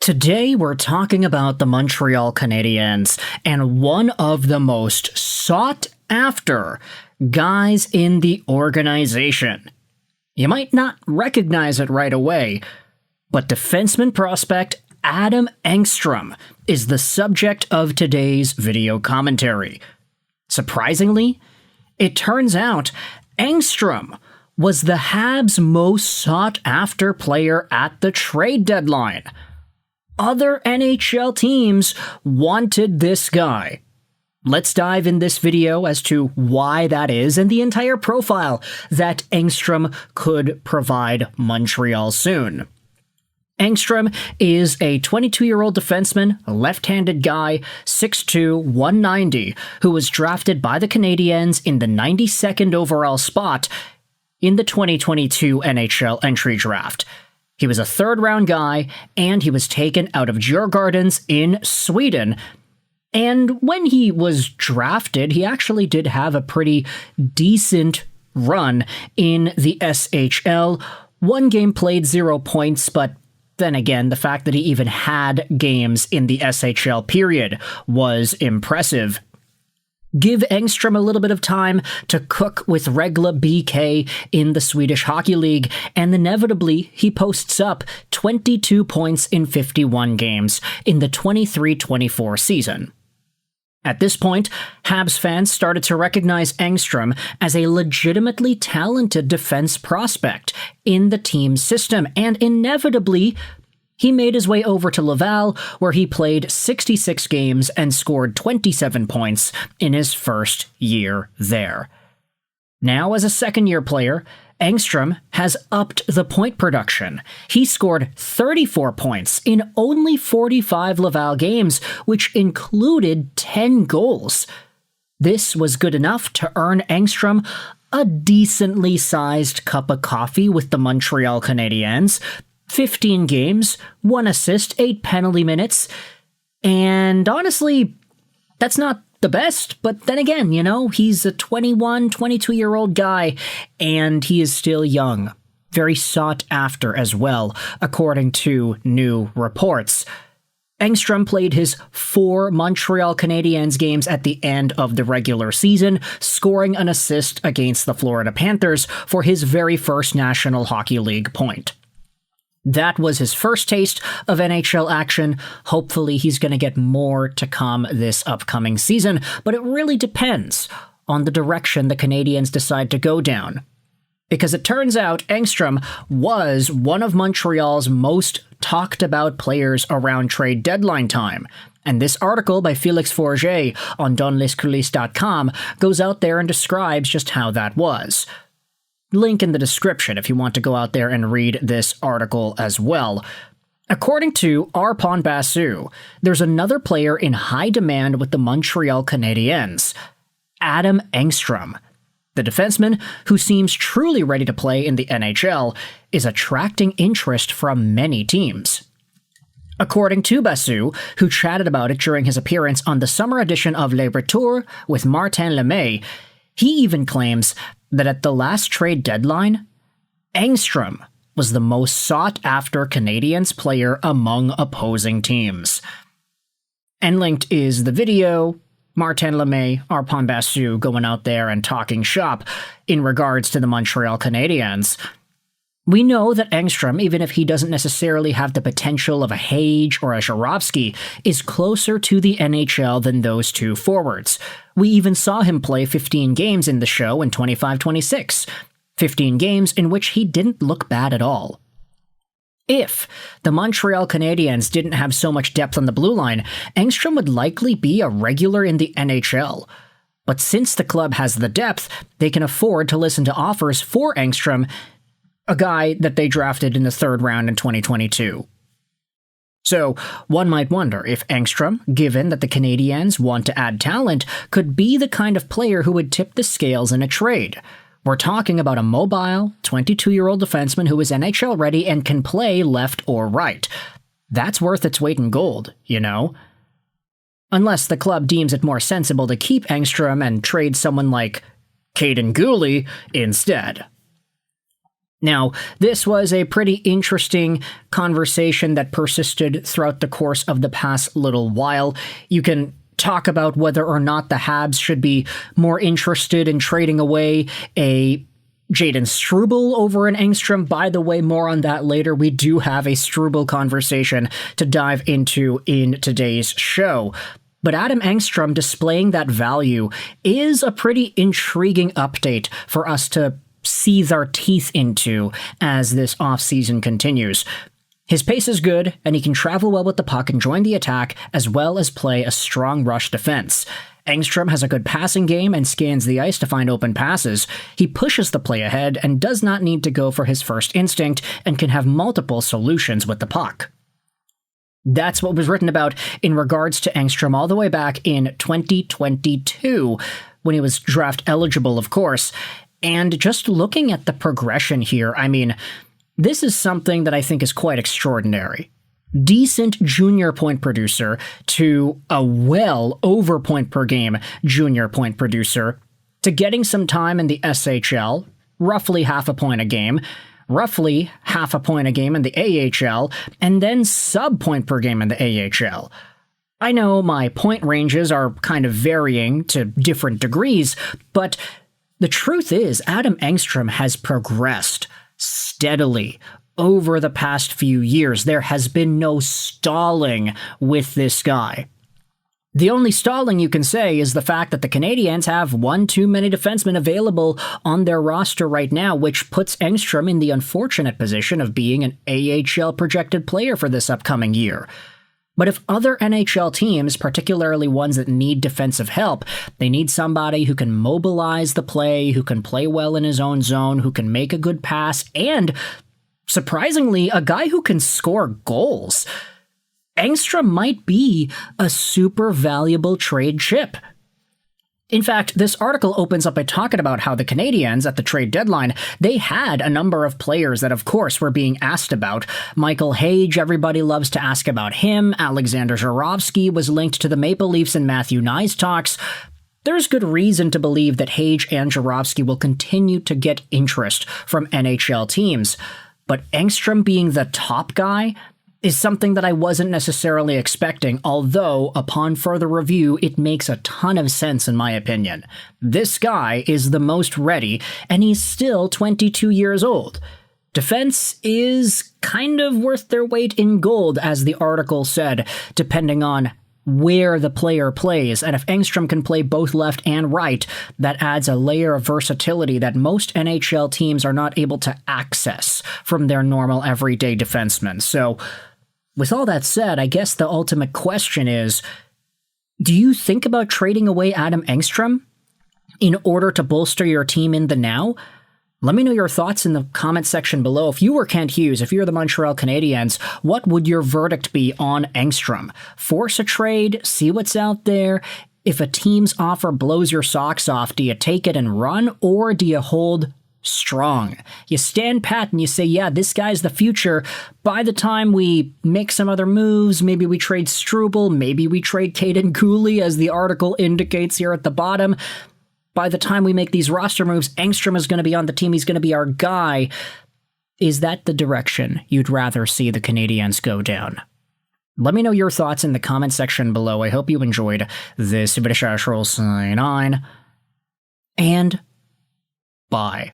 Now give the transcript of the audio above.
Today we're talking about the Montreal Canadiens and one of the most sought after guys in the organization. You might not recognize it right away, but defenseman prospect Adam Engstrom is the subject of today's video commentary. Surprisingly, it turns out Engstrom was the Habs' most sought after player at the trade deadline. Other NHL teams wanted this guy. Let's dive in this video as to why that is and the entire profile that Engstrom could provide Montreal soon. Engstrom is a 22-year-old defenseman, a left-handed guy, 6'2", 190, who was drafted by the Canadiens in the 92nd overall spot in the 2022 NHL Entry Draft. He was a third-round guy, and he was taken out of Djurgårdens in Sweden. And when he was drafted, he actually did have a pretty decent run in the SHL. One game played, 0 points, but then again, the fact that he even had games in the SHL period was impressive. Give Engstrom a little bit of time to cook with Regla BK in the Swedish Hockey League, and inevitably he posts up 22 points in 51 games in the 23-24 season. At this point, Habs fans started to recognize Engstrom as a legitimately talented defense prospect in the team's system, and inevitably he made his way over to Laval, where he played 66 games and scored 27 points in his first year there. Now, as a second-year player, Engstrom has upped the point production. He scored 34 points in only 45 Laval games, which included 10 goals. This was good enough to earn Engstrom a decently sized cup of coffee with the Montreal Canadiens. 15 games, 1 assist, 8 penalty minutes, and honestly, that's not the best, but then again, he's a 21, 22-year-old guy, and he is still young. Very sought after as well, according to new reports. Engstrom played his 4 Montreal Canadiens games at the end of the regular season, scoring an assist against the Florida Panthers for his very first National Hockey League point. That was his first taste of NHL action. Hopefully he's going to get more to come this upcoming season, but it really depends on the direction the Canadiens decide to go down. Because it turns out Engstrom was one of Montreal's most talked about players around trade deadline time. And this article by Félix Forget on donlescoulisses.com goes out there and describes just how that was. Link in the description if you want to go out there and read this article as well. According to Arpon Basu, there's another player in high demand with the Montreal Canadiens, Adam Engstrom. The defenseman, who seems truly ready to play in the NHL, is attracting interest from many teams. According to Basu, who chatted about it during his appearance on the summer edition of Le Retour with Martin Lemay, he even claims that at the last trade deadline, Engstrom was the most sought-after Canadiens player among opposing teams. And linked is the video, Martin Lemay, Arpon Basu going out there and talking shop in regards to the Montreal Canadiens. We know that Engstrom, even if he doesn't necessarily have the potential of a Hage or a Jarowski, is closer to the NHL than those two forwards. We even saw him play 15 games in the show in 25-26, 15 games in which he didn't look bad at all. If the Montreal Canadiens didn't have so much depth on the blue line, Engstrom would likely be a regular in the NHL. But since the club has the depth, they can afford to listen to offers for Engstrom, a guy that they drafted in the 3rd round in 2022. So, one might wonder if Engstrom, given that the Canadiens want to add talent, could be the kind of player who would tip the scales in a trade. We're talking about a mobile, 22-year-old defenseman who is NHL ready and can play left or right. That's worth its weight in gold, Unless the club deems it more sensible to keep Engstrom and trade someone like Caden Gooley instead. Now, this was a pretty interesting conversation that persisted throughout the course of the past little while. You can talk about whether or not the Habs should be more interested in trading away a Jaden Struble over an Engstrom. By the way, more on that later. We do have a Struble conversation to dive into in today's show. But Adam Engstrom displaying that value is a pretty intriguing update for us to seethe our teeth into as this offseason continues. His pace is good, and he can travel well with the puck and join the attack, as well as play a strong rush defense. Engstrom has a good passing game and scans the ice to find open passes. He pushes the play ahead and does not need to go for his first instinct and can have multiple solutions with the puck. That's what was written about in regards to Engstrom all the way back in 2022, when he was draft eligible, of course. And just looking at the progression here, I mean, this is something that I think is quite extraordinary. Decent junior point producer to a well over point per game junior point producer to getting some time in the SHL, roughly half a point a game, roughly half a point a game in the AHL, and then sub point per game in the AHL. I know my point ranges are kind of varying to different degrees, but the truth is, Adam Engstrom has progressed steadily over the past few years. There has been no stalling with this guy. The only stalling you can say is the fact that the Canadiens have one too many defensemen available on their roster right now, which puts Engstrom in the unfortunate position of being an AHL projected player for this upcoming year. But if other NHL teams, particularly ones that need defensive help, they need somebody who can mobilize the play, who can play well in his own zone, who can make a good pass, and, surprisingly, a guy who can score goals, Engstrom might be a super valuable trade chip. In fact, this article opens up by talking about how the Canadiens, at the trade deadline, they had a number of players that, of course, were being asked about. Michael Hage, everybody loves to ask about him. Alexander Zhuravsky was linked to the Maple Leafs in Matthew Nye's talks. There's good reason to believe that Hage and Zhuravsky will continue to get interest from NHL teams. But Engstrom being the top guy is something that I wasn't necessarily expecting, although, upon further review, it makes a ton of sense in my opinion. This guy is the most ready, and he's still 22 years old. Defense is kind of worth their weight in gold, as the article said, depending on where the player plays, and if Engstrom can play both left and right, that adds a layer of versatility that most NHL teams are not able to access from their normal everyday defensemen. So, with all that said, I guess the ultimate question is, do you think about trading away Adam Engstrom in order to bolster your team in the now? Let me know your thoughts in the comment section below. If you were Kent Hughes, if you're the Montreal Canadiens, what would your verdict be on Engstrom? Force a trade, see what's out there. If a team's offer blows your socks off, do you take it and run, or do you hold strong? You stand pat and you say, yeah, this guy's the future. By the time we make some other moves, maybe we trade Struble, maybe we trade Caden Cooley, as the article indicates here at the bottom. By the time we make these roster moves, Engstrom is going to be on the team. He's going to be our guy. Is that the direction you'd rather see the Canadiens go down? Let me know your thoughts in the comment section below. I hope you enjoyed this British Ashroll sign on. And bye.